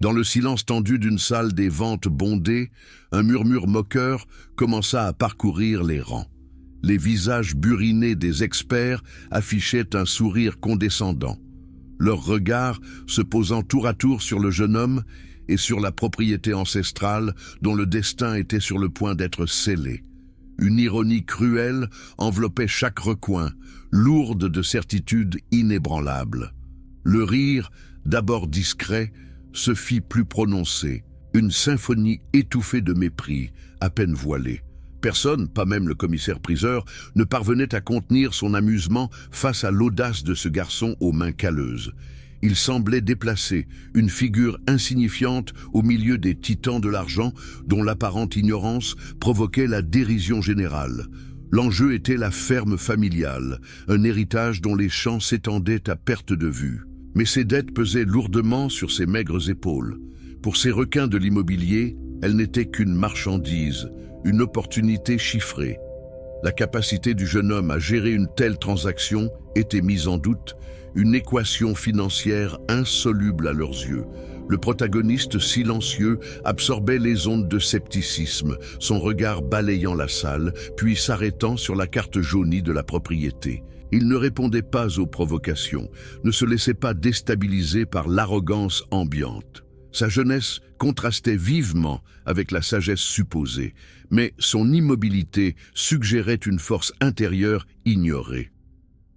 Dans le silence tendu d'une salle des ventes bondée, un murmure moqueur commença à parcourir les rangs. Les visages burinés des experts affichaient un sourire condescendant, leurs regards se posant tour à tour sur le jeune homme et sur la propriété ancestrale dont le destin était sur le point d'être scellé. Une ironie cruelle enveloppait chaque recoin, lourde de certitudes inébranlables. Le rire, d'abord discret, se fit plus prononcé, une symphonie étouffée de mépris, à peine voilée. Personne, pas même le commissaire-priseur, ne parvenait à contenir son amusement face à l'audace de ce garçon aux mains calleuses. Il semblait déplacé, une figure insignifiante au milieu des titans de l'argent dont l'apparente ignorance provoquait la dérision générale. L'enjeu était la ferme familiale, un héritage dont les champs s'étendaient à perte de vue. Mais ses dettes pesaient lourdement sur ses maigres épaules. Pour ces requins de l'immobilier, elle n'était qu'une marchandise, une opportunité chiffrée. La capacité du jeune homme à gérer une telle transaction était mise en doute, une équation financière insoluble à leurs yeux. Le protagoniste silencieux absorbait les ondes de scepticisme, son regard balayant la salle, puis s'arrêtant sur la carte jaunie de la propriété. Il ne répondait pas aux provocations, ne se laissait pas déstabiliser par l'arrogance ambiante. Sa jeunesse contrastait vivement avec la sagesse supposée, mais son immobilité suggérait une force intérieure ignorée.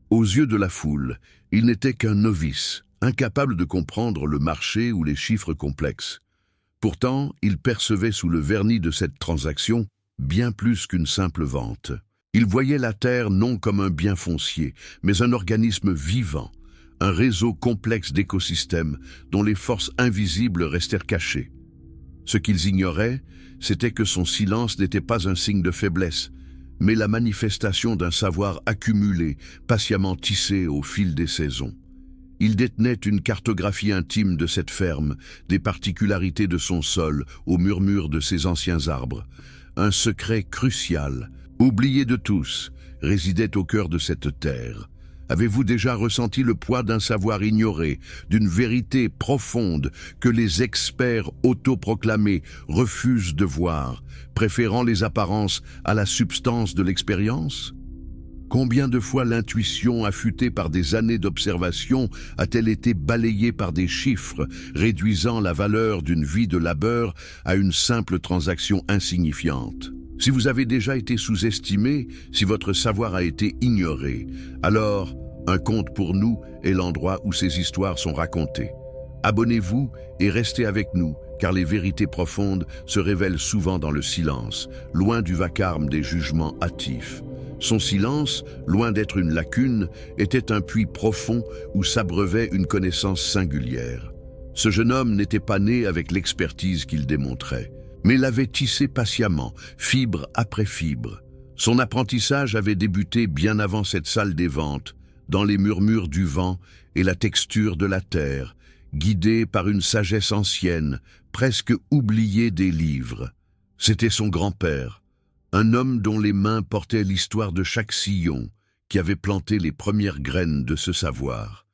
Aux yeux de la foule, il n'était qu'un novice, incapable de comprendre le marché ou les chiffres complexes. Pourtant, il percevait sous le vernis de cette transaction bien plus qu'une simple vente. Il voyait la terre non comme un bien foncier, mais un organisme vivant, un réseau complexe d'écosystèmes dont les forces invisibles restèrent cachées. Ce qu'ils ignoraient, c'était que son silence n'était pas un signe de faiblesse, mais la manifestation d'un savoir accumulé, patiemment tissé au fil des saisons. Il détenait une cartographie intime de cette ferme, des particularités de son sol, au murmure de ses anciens arbres. Un secret crucial, oublié de tous, résidait au cœur de cette terre. Avez-vous déjà ressenti le poids d'un savoir ignoré, d'une vérité profonde que les experts autoproclamés refusent de voir, préférant les apparences à la substance de l'expérience? Combien de fois l'intuition, affûtée par des années d'observation, a-t-elle été balayée par des chiffres, réduisant la valeur d'une vie de labeur à une simple transaction insignifiante? Si vous avez déjà été sous-estimé, si votre savoir a été ignoré, alors un conte pour nous est l'endroit où ces histoires sont racontées. Abonnez-vous et restez avec nous, car les vérités profondes se révèlent souvent dans le silence, loin du vacarme des jugements hâtifs. Son silence, loin d'être une lacune, était un puits profond où s'abreuvait une connaissance singulière. Ce jeune homme n'était pas né avec l'expertise qu'il démontrait, mais l'avait tissé patiemment, fibre après fibre. Son apprentissage avait débuté bien avant cette salle des ventes, dans les murmures du vent et la texture de la terre, guidé par une sagesse ancienne, presque oubliée des livres. C'était son grand-père, un homme dont les mains portaient l'histoire de chaque sillon, qui avait planté les premières graines de ce savoir.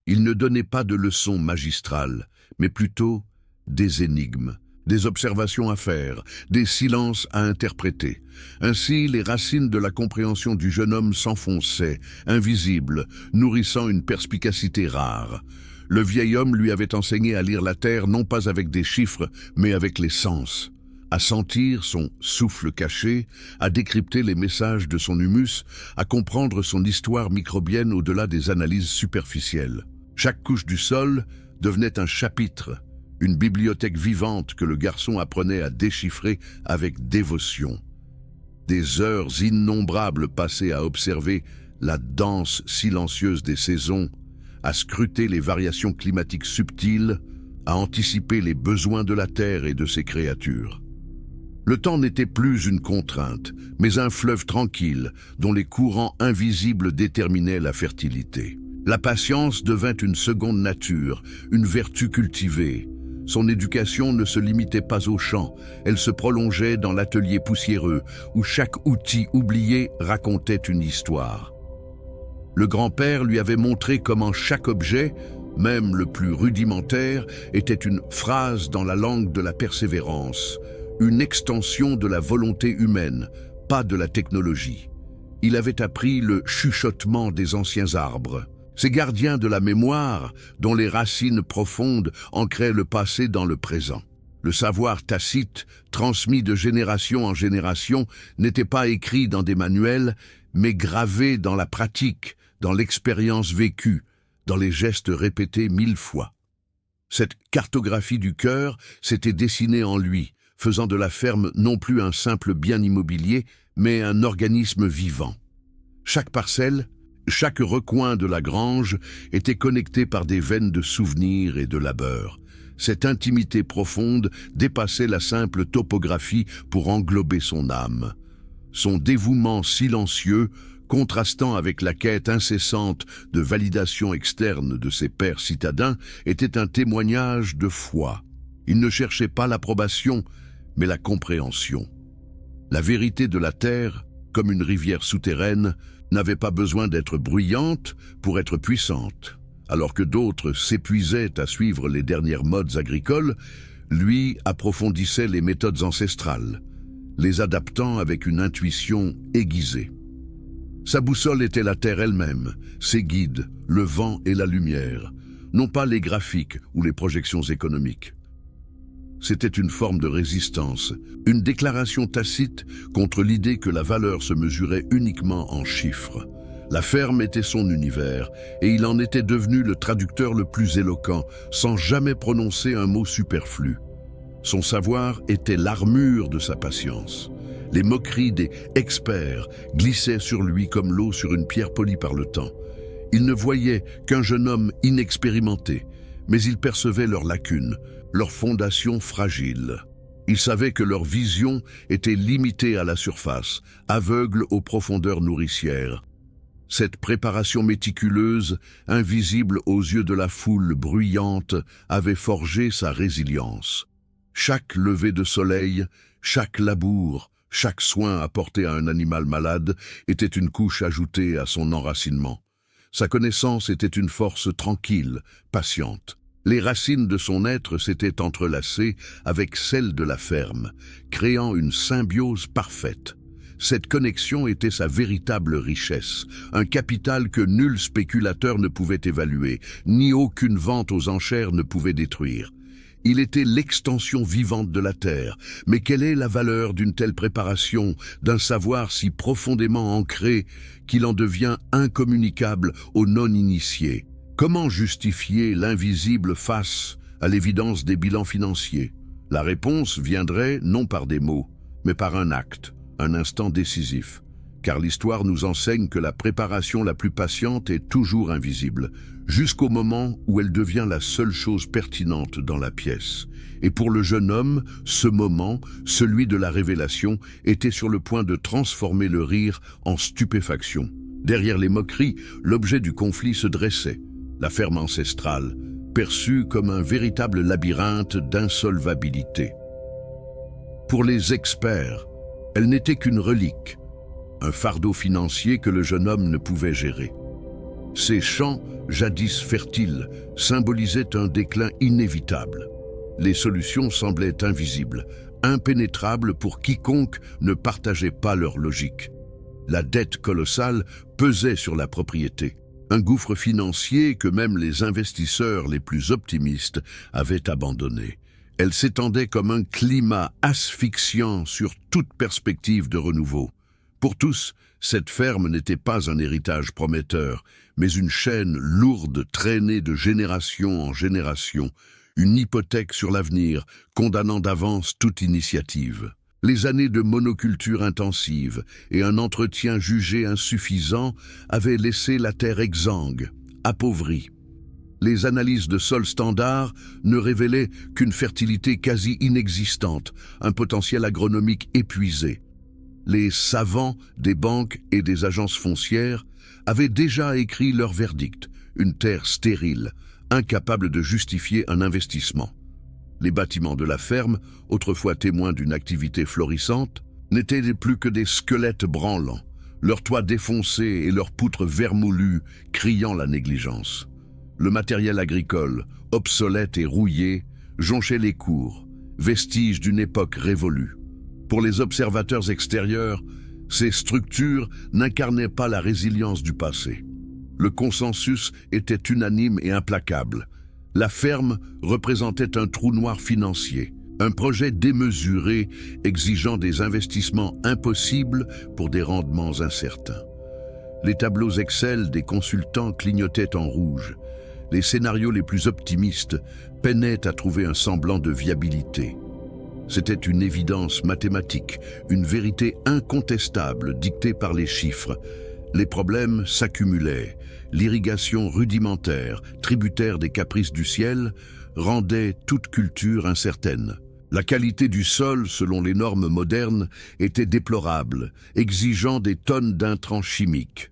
Il ne donnait pas de leçons magistrales, mais plutôt des énigmes, des observations à faire, des silences à interpréter. Ainsi, les racines de la compréhension du jeune homme s'enfonçaient, invisibles, nourrissant une perspicacité rare. Le vieil homme lui avait enseigné à lire la terre non pas avec des chiffres, mais avec les sens, à sentir son souffle caché, à décrypter les messages de son humus, à comprendre son histoire microbienne au-delà des analyses superficielles. Chaque couche du sol devenait un chapitre, une bibliothèque vivante que le garçon apprenait à déchiffrer avec dévotion. Des heures innombrables passées à observer la danse silencieuse des saisons, à scruter les variations climatiques subtiles, à anticiper les besoins de la terre et de ses créatures. Le temps n'était plus une contrainte, mais un fleuve tranquille dont les courants invisibles déterminaient la fertilité. La patience devint une seconde nature, une vertu cultivée. Son éducation ne se limitait pas aux champs, elle se prolongeait dans l'atelier poussiéreux, où chaque outil oublié racontait une histoire. Le grand-père lui avait montré comment chaque objet, Même le plus rudimentaire était une phrase dans la langue de la persévérance, une extension de la volonté humaine, pas de la technologie. Il avait appris le chuchotement des anciens arbres. Ces gardiens de la mémoire, dont les racines profondes ancraient le passé dans le présent. Le savoir tacite, transmis de génération en génération, n'était pas écrit dans des manuels, mais gravé dans la pratique, dans l'expérience vécue, dans les gestes répétés 1000 fois. Cette cartographie du cœur s'était dessinée en lui, faisant de la ferme non plus un simple bien immobilier, mais un organisme vivant. Chaque parcelle, chaque recoin de la grange était connecté par des veines de souvenirs et de labeur. Cette intimité profonde dépassait la simple topographie pour englober son âme. Son dévouement silencieux, contrastant avec la quête incessante de validation externe de ses pairs citadins, était un témoignage de foi. Il ne cherchait pas l'approbation, mais la compréhension. La vérité de la terre, comme une rivière souterraine, n'avait pas besoin d'être bruyante pour être puissante. Alors que d'autres s'épuisaient à suivre les dernières modes agricoles, lui approfondissait les méthodes ancestrales, les adaptant avec une intuition aiguisée. Sa boussole était la terre elle-même, ses guides, le vent et la lumière, non pas les graphiques ou les projections économiques. C'était une forme de résistance, une déclaration tacite contre l'idée que la valeur se mesurait uniquement en chiffres. La ferme était son univers, et il en était devenu le traducteur le plus éloquent, sans jamais prononcer un mot superflu. Son savoir était l'armure de sa patience. Les moqueries des experts glissaient sur lui comme l'eau sur une pierre polie par le temps. Il ne voyait qu'un jeune homme inexpérimenté, mais il percevait leurs lacunes, leurs fondations fragiles. Il savait que leur vision était limitée à la surface, aveugle aux profondeurs nourricières. Cette préparation méticuleuse, invisible aux yeux de la foule bruyante, avait forgé sa résilience. Chaque lever de soleil, chaque labour, chaque soin apporté à un animal malade était une couche ajoutée à son enracinement. Sa connaissance était une force tranquille, patiente. Les racines de son être s'étaient entrelacées avec celles de la ferme, créant une symbiose parfaite. Cette connexion était sa véritable richesse, un capital que nul spéculateur ne pouvait évaluer, ni aucune vente aux enchères ne pouvait détruire. Il était l'extension vivante de la terre, mais quelle est la valeur d'une telle préparation, d'un savoir si profondément ancré qu'il en devient incommunicable aux non-initiés? Comment justifier l'invisible face à l'évidence des bilans financiers? La réponse viendrait non par des mots, mais par un acte, un instant décisif. Car l'histoire nous enseigne que la préparation la plus patiente est toujours invisible, jusqu'au moment où elle devient la seule chose pertinente dans la pièce. Et pour le jeune homme, ce moment, celui de la révélation, était sur le point de transformer le rire en stupéfaction. Derrière les moqueries, l'objet du conflit se dressait, la ferme ancestrale, perçue comme un véritable labyrinthe d'insolvabilité. Pour les experts, elle n'était qu'une relique, un fardeau financier que le jeune homme ne pouvait gérer. Ces champs, jadis fertiles, symbolisaient un déclin inévitable. Les solutions semblaient invisibles, impénétrables pour quiconque ne partageait pas leur logique. La dette colossale pesait sur la propriété, un gouffre financier que même les investisseurs les plus optimistes avaient abandonné. Elle s'étendait comme un climat asphyxiant sur toute perspective de renouveau. Pour tous, cette ferme n'était pas un héritage prometteur, mais une chaîne lourde traînée de génération en génération, une hypothèque sur l'avenir, condamnant d'avance toute initiative. Les années de monoculture intensive et un entretien jugé insuffisant avaient laissé la terre exsangue, appauvrie. Les analyses de sol standard ne révélaient qu'une fertilité quasi inexistante, un potentiel agronomique épuisé. Les savants des banques et des agences foncières avaient déjà écrit leur verdict, une terre stérile, incapable de justifier un investissement. Les bâtiments de la ferme, autrefois témoins d'une activité florissante, n'étaient plus que des squelettes branlants, leurs toits défoncés et leurs poutres vermoulues criant la négligence. Le matériel agricole, obsolète et rouillé, jonchait les cours, vestiges d'une époque révolue. Pour les observateurs extérieurs, ces structures n'incarnaient pas la résilience du passé. Le consensus était unanime et implacable. La ferme représentait un trou noir financier, un projet démesuré exigeant des investissements impossibles pour des rendements incertains. Les tableaux Excel des consultants clignotaient en rouge. Les scénarios les plus optimistes peinaient à trouver un semblant de viabilité. C'était une évidence mathématique, une vérité incontestable dictée par les chiffres. Les problèmes s'accumulaient. L'irrigation rudimentaire, tributaire des caprices du ciel, rendait toute culture incertaine. La qualité du sol, selon les normes modernes, était déplorable, exigeant des tonnes d'intrants chimiques.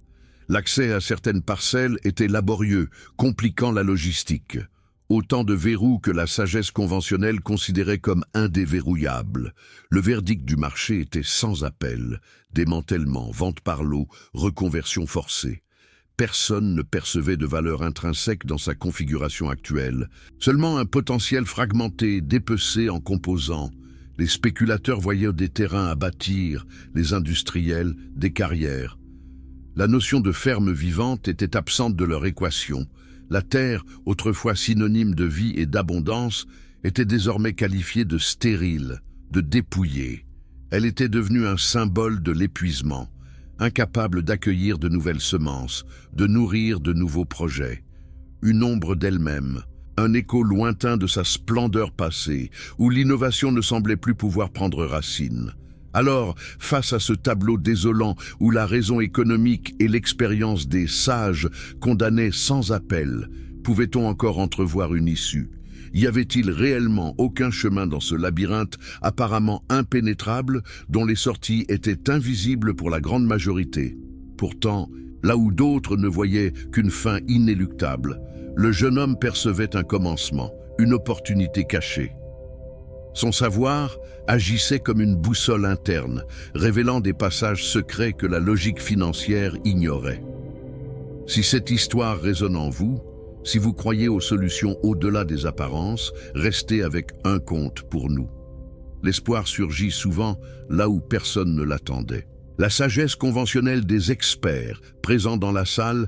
L'accès à certaines parcelles était laborieux, compliquant la logistique. Autant de verrous que la sagesse conventionnelle considérait comme indéverrouillables. Le verdict du marché était sans appel. Démantèlement, vente par lot, reconversion forcée. Personne ne percevait de valeur intrinsèque dans sa configuration actuelle. Seulement un potentiel fragmenté, dépecé en composants. Les spéculateurs voyaient des terrains à bâtir, les industriels des carrières. La notion de ferme vivante était absente de leur équation. La terre, autrefois synonyme de vie et d'abondance, était désormais qualifiée de stérile, de dépouillée. Elle était devenue un symbole de l'épuisement, incapable d'accueillir de nouvelles semences, de nourrir de nouveaux projets. Une ombre d'elle-même, un écho lointain de sa splendeur passée, où l'innovation ne semblait plus pouvoir prendre racine. Alors, face à ce tableau désolant où la raison économique et l'expérience des sages condamnaient sans appel, pouvait-on encore entrevoir une issue? Y avait-il réellement aucun chemin dans ce labyrinthe apparemment impénétrable dont les sorties étaient invisibles pour la grande majorité? Pourtant, là où d'autres ne voyaient qu'une fin inéluctable, le jeune homme percevait un commencement, une opportunité cachée. Son savoir agissait comme une boussole interne, révélant des passages secrets que la logique financière ignorait. Si cette histoire résonne en vous, si vous croyez aux solutions au-delà des apparences, restez avec un conte pour nous. L'espoir surgit souvent là où personne ne l'attendait. La sagesse conventionnelle des experts présents dans la salle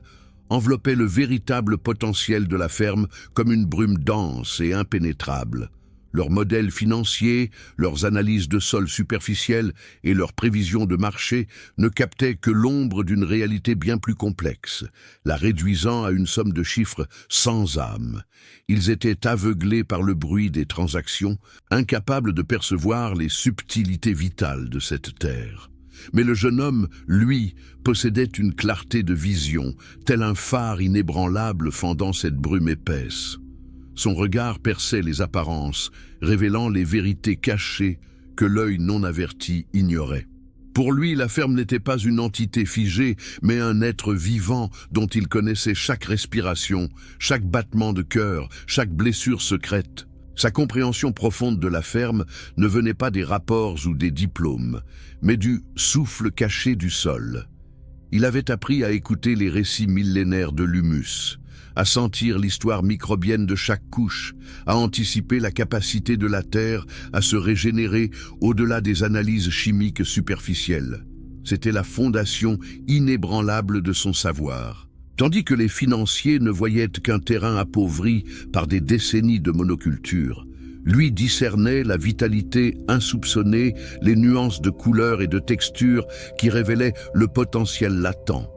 enveloppait le véritable potentiel de la ferme comme une brume dense et impénétrable. Leurs modèles financiers, leurs analyses de sol superficielles et leurs prévisions de marché ne captaient que l'ombre d'une réalité bien plus complexe, la réduisant à une somme de chiffres sans âme. Ils étaient aveuglés par le bruit des transactions, incapables de percevoir les subtilités vitales de cette terre. Mais le jeune homme, lui, possédait une clarté de vision, tel un phare inébranlable fendant cette brume épaisse. Son regard perçait les apparences, révélant les vérités cachées que l'œil non averti ignorait. Pour lui, la ferme n'était pas une entité figée, mais un être vivant dont il connaissait chaque respiration, chaque battement de cœur, chaque blessure secrète. Sa compréhension profonde de la ferme ne venait pas des rapports ou des diplômes, mais du souffle caché du sol. Il avait appris à écouter les récits millénaires de l'humus, à sentir l'histoire microbienne de chaque couche, à anticiper la capacité de la terre à se régénérer au-delà des analyses chimiques superficielles. C'était la fondation inébranlable de son savoir. Tandis que les financiers ne voyaient qu'un terrain appauvri par des décennies de monoculture, lui discernait la vitalité insoupçonnée, les nuances de couleurs et de textures qui révélaient le potentiel latent.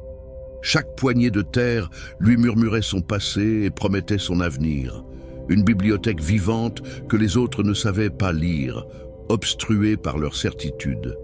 Chaque poignée de terre lui murmurait son passé et promettait son avenir. Une bibliothèque vivante que les autres ne savaient pas lire, obstruée par leur certitude.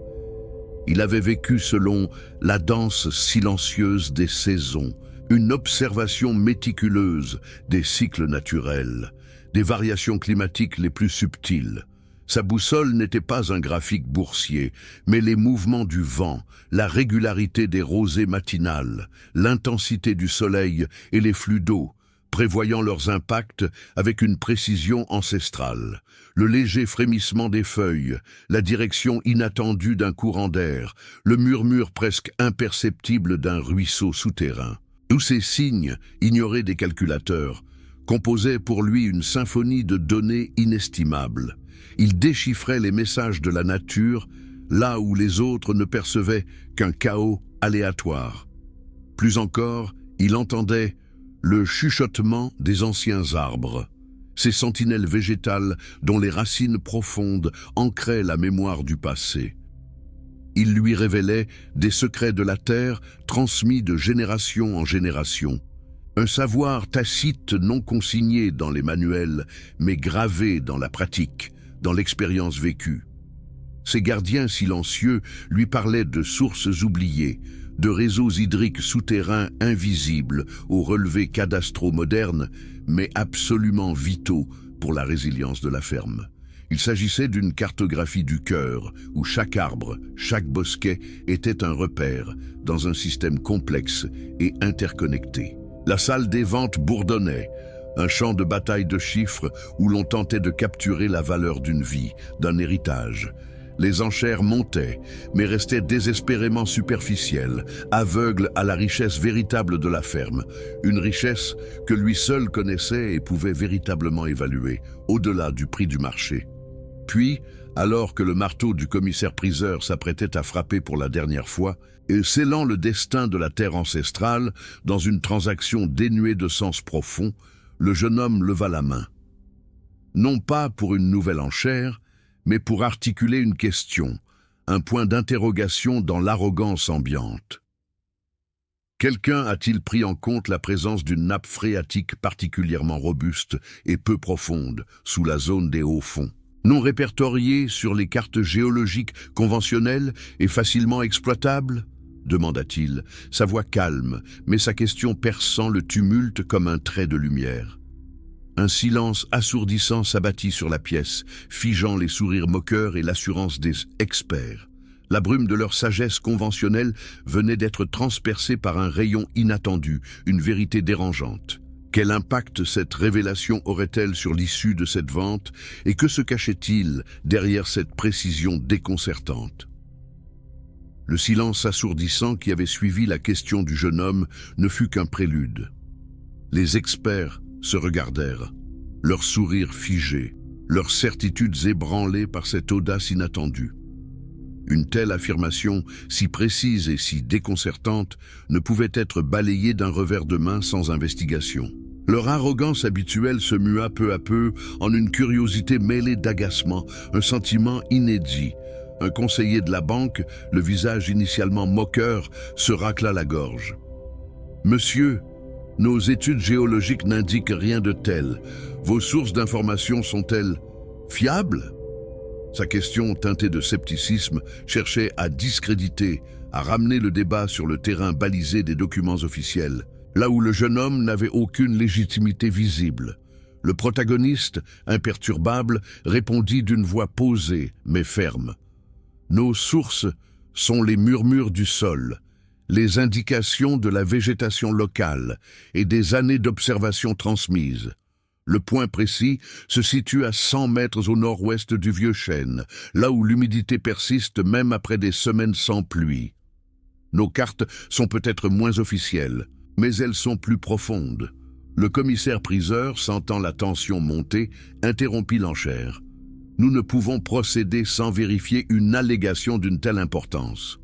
Il avait vécu selon la danse silencieuse des saisons, une observation méticuleuse des cycles naturels, des variations climatiques les plus subtiles. Sa boussole n'était pas un graphique boursier, mais les mouvements du vent, la régularité des rosées matinales, l'intensité du soleil et les flux d'eau, prévoyant leurs impacts avec une précision ancestrale. Le léger frémissement des feuilles, la direction inattendue d'un courant d'air, le murmure presque imperceptible d'un ruisseau souterrain. Tous ces signes, ignorés des calculateurs, composait pour lui une symphonie de données inestimables. Il déchiffrait les messages de la nature, là où les autres ne percevaient qu'un chaos aléatoire. Plus encore, il entendait le chuchotement des anciens arbres, ces sentinelles végétales dont les racines profondes ancraient la mémoire du passé. Il lui révélait des secrets de la terre transmis de génération en génération. Un savoir tacite non consigné dans les manuels, mais gravé dans la pratique, dans l'expérience vécue. Ces gardiens silencieux lui parlaient de sources oubliées, de réseaux hydriques souterrains invisibles aux relevés cadastraux modernes, mais absolument vitaux pour la résilience de la ferme. Il s'agissait d'une cartographie du cœur, où chaque arbre, chaque bosquet était un repère, dans un système complexe et interconnecté. La salle des ventes bourdonnait, un champ de bataille de chiffres où l'on tentait de capturer la valeur d'une vie, d'un héritage. Les enchères montaient, mais restaient désespérément superficielles, aveugles à la richesse véritable de la ferme, une richesse que lui seul connaissait et pouvait véritablement évaluer, au-delà du prix du marché. Puis, alors que le marteau du commissaire-priseur s'apprêtait à frapper pour la dernière fois, et scellant le destin de la terre ancestrale dans une transaction dénuée de sens profond, le jeune homme leva la main. Non pas pour une nouvelle enchère, mais pour articuler une question, un point d'interrogation dans l'arrogance ambiante. Quelqu'un a-t-il pris en compte la présence d'une nappe phréatique particulièrement robuste et peu profonde sous la zone des hauts fonds, non répertoriée sur les cartes géologiques conventionnelles et facilement exploitables ? Demanda-t-il, sa voix calme, mais sa question perçant le tumulte comme un trait de lumière. Un silence assourdissant s'abattit sur la pièce, figeant les sourires moqueurs et l'assurance des experts. La brume de leur sagesse conventionnelle venait d'être transpercée par un rayon inattendu, une vérité dérangeante. Quel impact cette révélation aurait-elle sur l'issue de cette vente, et que se cachait-il derrière cette précision déconcertante ? Le silence assourdissant qui avait suivi la question du jeune homme ne fut qu'un prélude. Les experts se regardèrent, leurs sourires figés, leurs certitudes ébranlées par cette audace inattendue. Une telle affirmation, si précise et si déconcertante, ne pouvait être balayée d'un revers de main sans investigation. Leur arrogance habituelle se mua peu à peu en une curiosité mêlée d'agacement, un sentiment inédit. Un conseiller de la banque, le visage initialement moqueur, se racla la gorge. « Monsieur, nos études géologiques n'indiquent rien de tel. Vos sources d'information sont-elles fiables ?» Sa question, teintée de scepticisme, cherchait à discréditer, à ramener le débat sur le terrain balisé des documents officiels, là où le jeune homme n'avait aucune légitimité visible. Le protagoniste, imperturbable, répondit d'une voix posée mais ferme. Nos sources sont les murmures du sol, les indications de la végétation locale et des années d'observation transmises. Le point précis se situe à 100 mètres au nord-ouest du vieux chêne, là où l'humidité persiste même après des semaines sans pluie. Nos cartes sont peut-être moins officielles, mais elles sont plus profondes. Le commissaire-priseur, sentant la tension monter, interrompit l'enchère. Nous ne pouvons procéder sans vérifier une allégation d'une telle importance.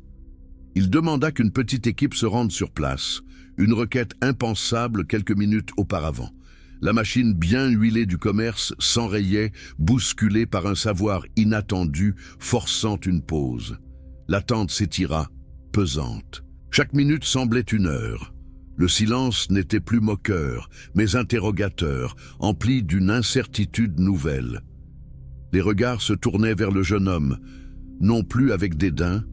Il demanda qu'une petite équipe se rende sur place, une requête impensable quelques minutes auparavant. La machine bien huilée du commerce s'enrayait, bousculée par un savoir inattendu, forçant une pause. L'attente s'étira, pesante. Chaque minute semblait une heure. Le silence n'était plus moqueur, mais interrogateur, empli d'une incertitude nouvelle. Les regards se tournaient vers le jeune homme, non plus avec dédain,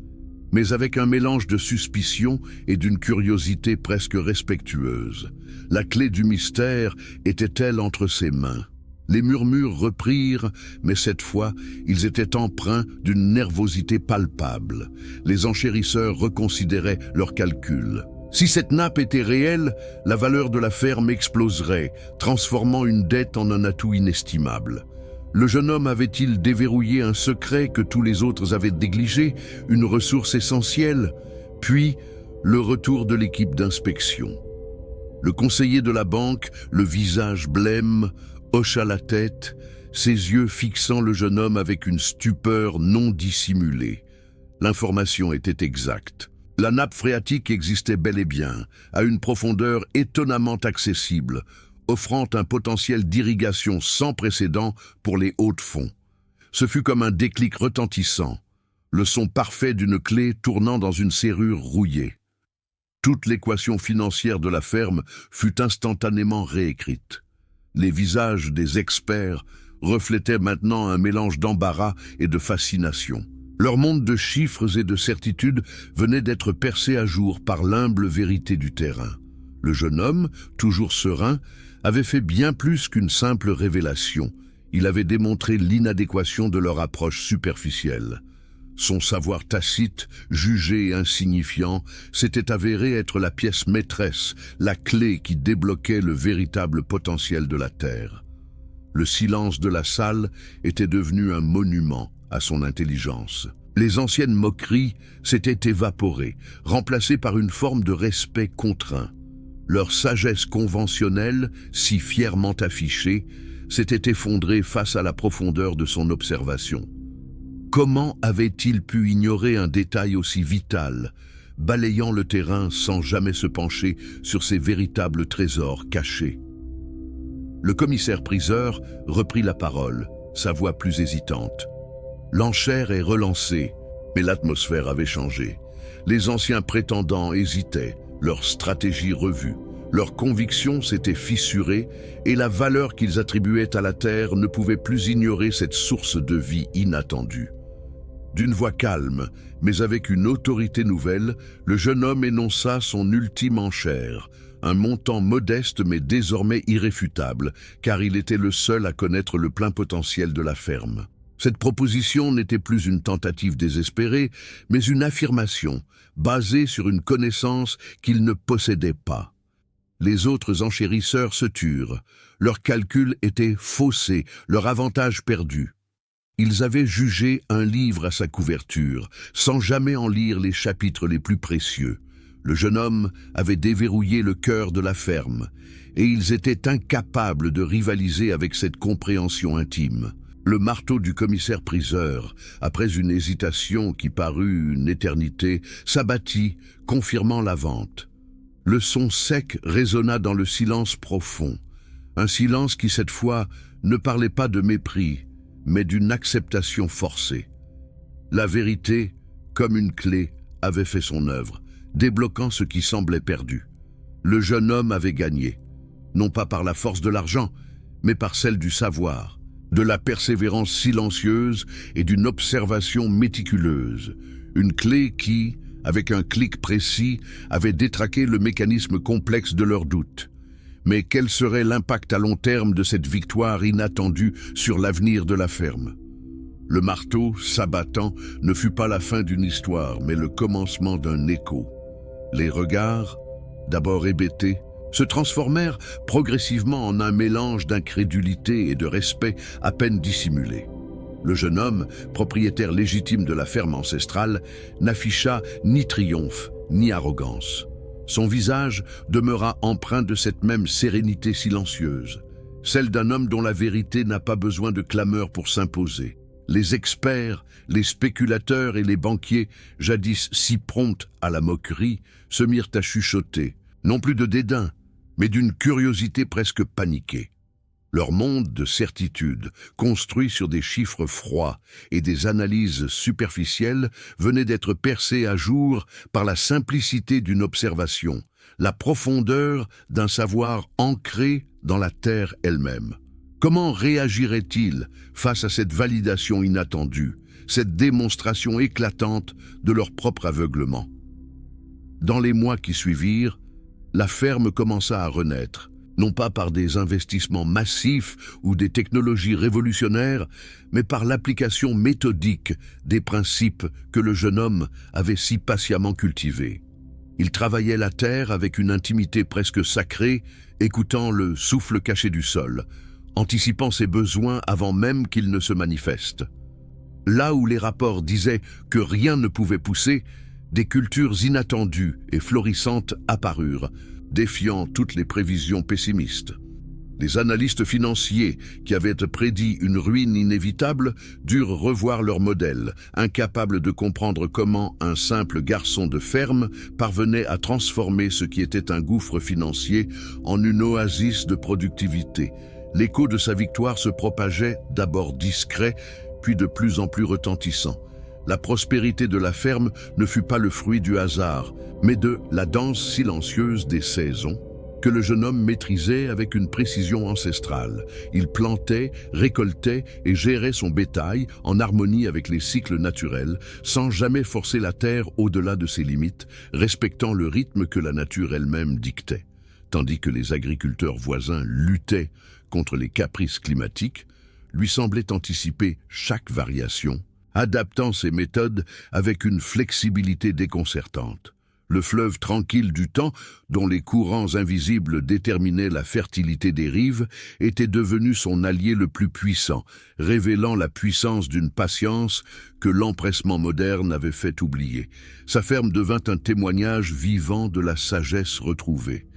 mais avec un mélange de suspicion et d'une curiosité presque respectueuse. La clé du mystère était-elle entre ses mains? Les murmures reprirent, mais cette fois, ils étaient empreints d'une nervosité palpable. Les enchérisseurs reconsidéraient leurs calculs. Si cette nappe était réelle, la valeur de la ferme exploserait, transformant une dette en un atout inestimable. Le jeune homme avait-il déverrouillé un secret que tous les autres avaient négligé, une ressource essentielle? Puis, le retour de l'équipe d'inspection. Le conseiller de la banque, le visage blême, hocha la tête, ses yeux fixant le jeune homme avec une stupeur non dissimulée. L'information était exacte. La nappe phréatique existait bel et bien, à une profondeur étonnamment accessible, offrant un potentiel d'irrigation sans précédent pour les hauts-de-fonds. Ce fut comme un déclic retentissant, le son parfait d'une clé tournant dans une serrure rouillée. Toute l'équation financière de la ferme fut instantanément réécrite. Les visages des experts reflétaient maintenant un mélange d'embarras et de fascination. Leur monde de chiffres et de certitudes venait d'être percé à jour par l'humble vérité du terrain. Le jeune homme, toujours serein, avait fait bien plus qu'une simple révélation. Il avait démontré l'inadéquation de leur approche superficielle. Son savoir tacite, jugé insignifiant, s'était avéré être la pièce maîtresse, la clé qui débloquait le véritable potentiel de la Terre. Le silence de la salle était devenu un monument à son intelligence. Les anciennes moqueries s'étaient évaporées, remplacées par une forme de respect contraint. Leur sagesse conventionnelle, si fièrement affichée, s'était effondrée face à la profondeur de son observation. Comment avait-il pu ignorer un détail aussi vital, balayant le terrain sans jamais se pencher sur ses véritables trésors cachés? Le commissaire-priseur reprit la parole, sa voix plus hésitante. L'enchère est relancée, mais l'atmosphère avait changé. Les anciens prétendants hésitaient, leur stratégie revue. Leurs convictions s'étaient fissurées et la valeur qu'ils attribuaient à la terre ne pouvait plus ignorer cette source de vie inattendue. D'une voix calme, mais avec une autorité nouvelle, le jeune homme énonça son ultime enchère, un montant modeste mais désormais irréfutable, car il était le seul à connaître le plein potentiel de la ferme. Cette proposition n'était plus une tentative désespérée, mais une affirmation, basée sur une connaissance qu'il ne possédait pas. Les autres enchérisseurs se turent. Leurs calculs étaient faussés, leur avantage perdu. Ils avaient jugé un livre à sa couverture, sans jamais en lire les chapitres les plus précieux. Le jeune homme avait déverrouillé le cœur de la ferme, et ils étaient incapables de rivaliser avec cette compréhension intime. Le marteau du commissaire-priseur, après une hésitation qui parut une éternité, s'abattit, confirmant la vente. Le son sec résonna dans le silence profond, un silence qui cette fois ne parlait pas de mépris, mais d'une acceptation forcée. La vérité, comme une clé, avait fait son œuvre, débloquant ce qui semblait perdu. Le jeune homme avait gagné, non pas par la force de l'argent, mais par celle du savoir, de la persévérance silencieuse et d'une observation méticuleuse, une clé qui, avec un clic précis, avait détraqué le mécanisme complexe de leurs doutes. Mais quel serait l'impact à long terme de cette victoire inattendue sur l'avenir de la ferme? Le marteau, s'abattant, ne fut pas la fin d'une histoire, mais le commencement d'un écho. Les regards, d'abord hébétés, se transformèrent progressivement en un mélange d'incrédulité et de respect à peine dissimulé. Le jeune homme, propriétaire légitime de la ferme ancestrale, n'afficha ni triomphe ni arrogance. Son visage demeura empreint de cette même sérénité silencieuse, celle d'un homme dont la vérité n'a pas besoin de clameur pour s'imposer. Les experts, les spéculateurs et les banquiers, jadis si prompts à la moquerie, se mirent à chuchoter, non plus de dédain, mais d'une curiosité presque paniquée. Leur monde de certitude, construit sur des chiffres froids et des analyses superficielles, venait d'être percé à jour par la simplicité d'une observation, la profondeur d'un savoir ancré dans la terre elle-même. Comment réagiraient-ils face à cette validation inattendue, cette démonstration éclatante de leur propre aveuglement? Dans les mois qui suivirent, la ferme commença à renaître, non pas par des investissements massifs ou des technologies révolutionnaires, mais par l'application méthodique des principes que le jeune homme avait si patiemment cultivés. Il travaillait la terre avec une intimité presque sacrée, écoutant le souffle caché du sol, anticipant ses besoins avant même qu'ils ne se manifestent. Là où les rapports disaient que rien ne pouvait pousser, des cultures inattendues et florissantes apparurent, défiant toutes les prévisions pessimistes. Les analystes financiers, qui avaient prédit une ruine inévitable, durent revoir leur modèle, incapables de comprendre comment un simple garçon de ferme parvenait à transformer ce qui était un gouffre financier en une oasis de productivité. L'écho de sa victoire se propageait, d'abord discret, puis de plus en plus retentissant. La prospérité de la ferme ne fut pas le fruit du hasard, mais de la danse silencieuse des saisons, que le jeune homme maîtrisait avec une précision ancestrale. Il plantait, récoltait et gérait son bétail en harmonie avec les cycles naturels, sans jamais forcer la terre au-delà de ses limites, respectant le rythme que la nature elle-même dictait. Tandis que les agriculteurs voisins luttaient contre les caprices climatiques, lui semblait anticiper chaque variation, adaptant ses méthodes avec une flexibilité déconcertante. Le fleuve tranquille du temps, dont les courants invisibles déterminaient la fertilité des rives, était devenu son allié le plus puissant, révélant la puissance d'une patience que l'empressement moderne avait fait oublier. Sa ferme devint un témoignage vivant de la sagesse retrouvée.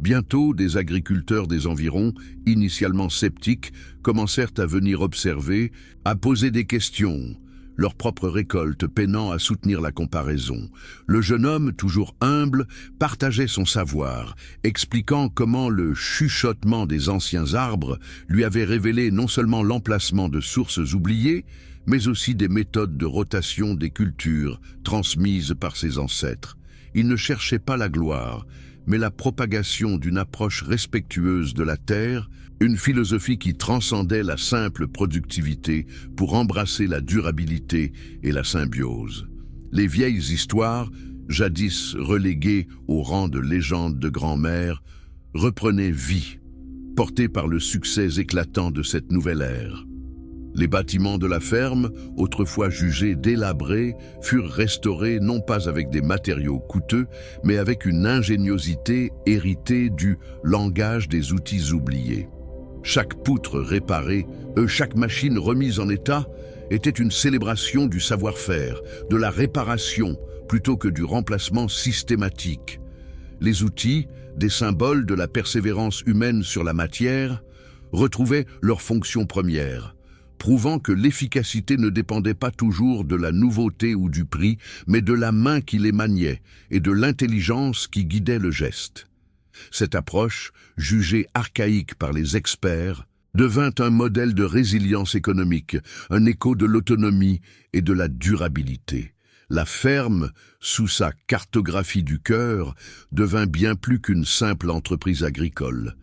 Bientôt, des agriculteurs des environs, initialement sceptiques, commencèrent à venir observer, à poser des questions, leur propre récolte peinant à soutenir la comparaison. Le jeune homme, toujours humble, partageait son savoir, expliquant comment le chuchotement des anciens arbres lui avait révélé non seulement l'emplacement de sources oubliées, mais aussi des méthodes de rotation des cultures transmises par ses ancêtres. Il ne cherchait pas la gloire, mais la propagation d'une approche respectueuse de la terre, une philosophie qui transcendait la simple productivité pour embrasser la durabilité et la symbiose. Les vieilles histoires, jadis reléguées au rang de légendes de grand-mère, reprenaient vie, portées par le succès éclatant de cette nouvelle ère. Les bâtiments de la ferme, autrefois jugés délabrés, furent restaurés non pas avec des matériaux coûteux, mais avec une ingéniosité héritée du langage des outils oubliés. Chaque poutre réparée, chaque machine remise en état, était une célébration du savoir-faire, de la réparation, plutôt que du remplacement systématique. Les outils, des symboles de la persévérance humaine sur la matière, retrouvaient leur fonction première, prouvant que l'efficacité ne dépendait pas toujours de la nouveauté ou du prix, mais de la main qui les maniait et de l'intelligence qui guidait le geste. Cette approche, jugée archaïque par les experts, devint un modèle de résilience économique, un écho de l'autonomie et de la durabilité. La ferme, sous sa cartographie du cœur, devint bien plus qu'une simple entreprise agricole.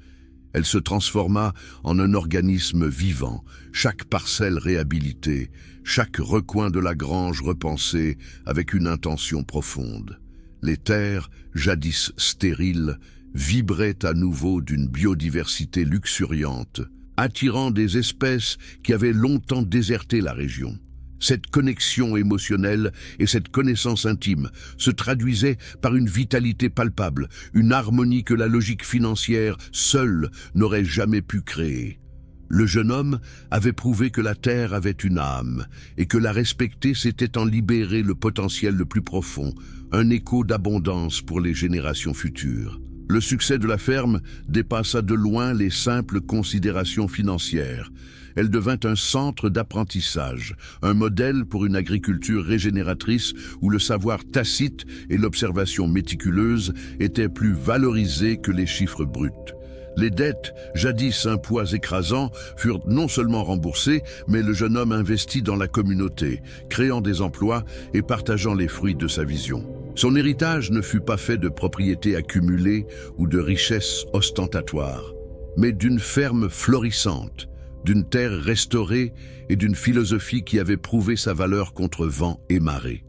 Elle se transforma en un organisme vivant, chaque parcelle réhabilitée, chaque recoin de la grange repensé avec une intention profonde. Les terres, jadis stériles, vibraient à nouveau d'une biodiversité luxuriante, attirant des espèces qui avaient longtemps déserté la région. Cette connexion émotionnelle et cette connaissance intime se traduisaient par une vitalité palpable, une harmonie que la logique financière seule n'aurait jamais pu créer. Le jeune homme avait prouvé que la terre avait une âme et que la respecter c'était en libérer le potentiel le plus profond, un écho d'abondance pour les générations futures. Le succès de la ferme dépassa de loin les simples considérations financières. Elle devint un centre d'apprentissage, un modèle pour une agriculture régénératrice où le savoir tacite et l'observation méticuleuse étaient plus valorisés que les chiffres bruts. Les dettes, jadis un poids écrasant, furent non seulement remboursées, mais le jeune homme investit dans la communauté, créant des emplois et partageant les fruits de sa vision. Son héritage ne fut pas fait de propriétés accumulées ou de richesses ostentatoires, mais d'une ferme florissante, d'une terre restaurée et d'une philosophie qui avait prouvé sa valeur contre vent et marée.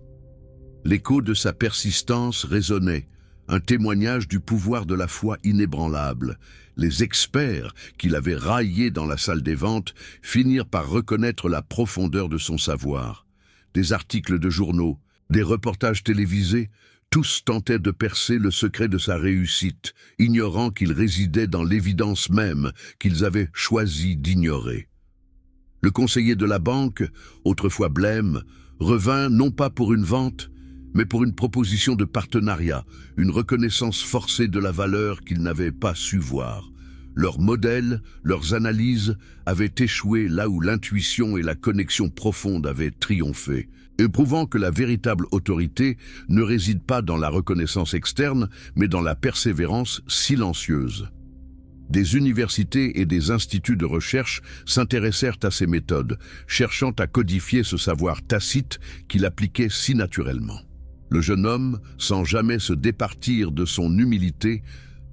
L'écho de sa persistance résonnait, un témoignage du pouvoir de la foi inébranlable. Les experts qui l'avaient raillé dans la salle des ventes finirent par reconnaître la profondeur de son savoir. Des articles de journaux, des reportages télévisés, tous tentaient de percer le secret de sa réussite, ignorant qu'il résidait dans l'évidence même qu'ils avaient choisi d'ignorer. Le conseiller de la banque, autrefois blême, revint non pas pour une vente, mais pour une proposition de partenariat, une reconnaissance forcée de la valeur qu'ils n'avaient pas su voir. Leurs modèles, leurs analyses avaient échoué là où l'intuition et la connexion profonde avaient triomphé, éprouvant que la véritable autorité ne réside pas dans la reconnaissance externe, mais dans la persévérance silencieuse. Des universités et des instituts de recherche s'intéressèrent à ces méthodes, cherchant à codifier ce savoir tacite qu'il appliquait si naturellement. Le jeune homme, sans jamais se départir de son humilité,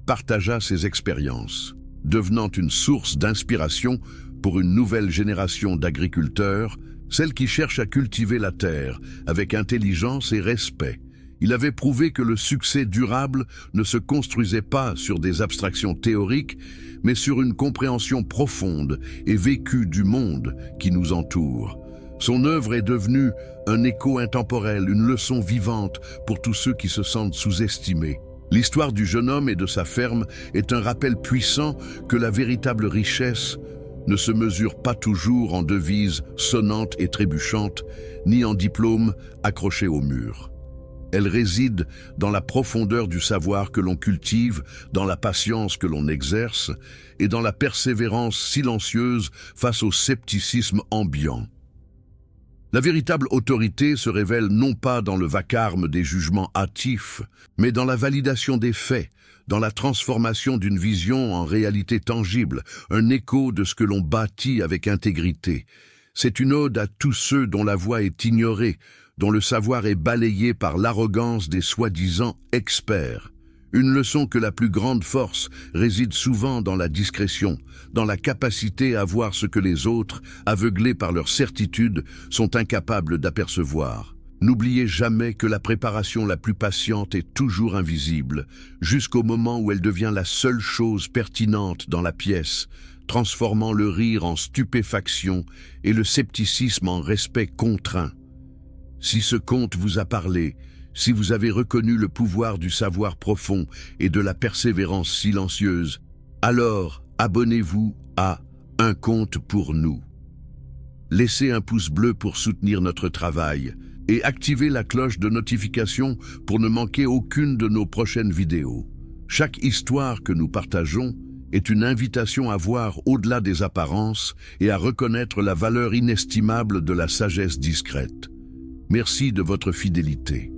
partagea ses expériences, devenant une source d'inspiration pour une nouvelle génération d'agriculteurs, celle qui cherche à cultiver la terre avec intelligence et respect. Il avait prouvé que le succès durable ne se construisait pas sur des abstractions théoriques, mais sur une compréhension profonde et vécue du monde qui nous entoure. Son œuvre est devenue un écho intemporel, une leçon vivante pour tous ceux qui se sentent sous-estimés. L'histoire du jeune homme et de sa ferme est un rappel puissant que la véritable richesse ne se mesure pas toujours en devises sonnantes et trébuchantes, ni en diplômes accrochés au mur. Elle réside dans la profondeur du savoir que l'on cultive, dans la patience que l'on exerce et dans la persévérance silencieuse face au scepticisme ambiant. La véritable autorité se révèle non pas dans le vacarme des jugements hâtifs, mais dans la validation des faits, dans la transformation d'une vision en réalité tangible, un écho de ce que l'on bâtit avec intégrité. C'est une ode à tous ceux dont la voix est ignorée, dont le savoir est balayé par l'arrogance des soi-disant experts. Une leçon que la plus grande force réside souvent dans la discrétion, dans la capacité à voir ce que les autres, aveuglés par leur certitude, sont incapables d'apercevoir. N'oubliez jamais que la préparation la plus patiente est toujours invisible, jusqu'au moment où elle devient la seule chose pertinente dans la pièce, transformant le rire en stupéfaction et le scepticisme en respect contraint. Si ce conte vous a parlé, si vous avez reconnu le pouvoir du savoir profond et de la persévérance silencieuse, alors abonnez-vous à Un conte pour nous. Laissez un pouce bleu pour soutenir notre travail et activez la cloche de notification pour ne manquer aucune de nos prochaines vidéos. Chaque histoire que nous partageons est une invitation à voir au-delà des apparences et à reconnaître la valeur inestimable de la sagesse discrète. Merci de votre fidélité.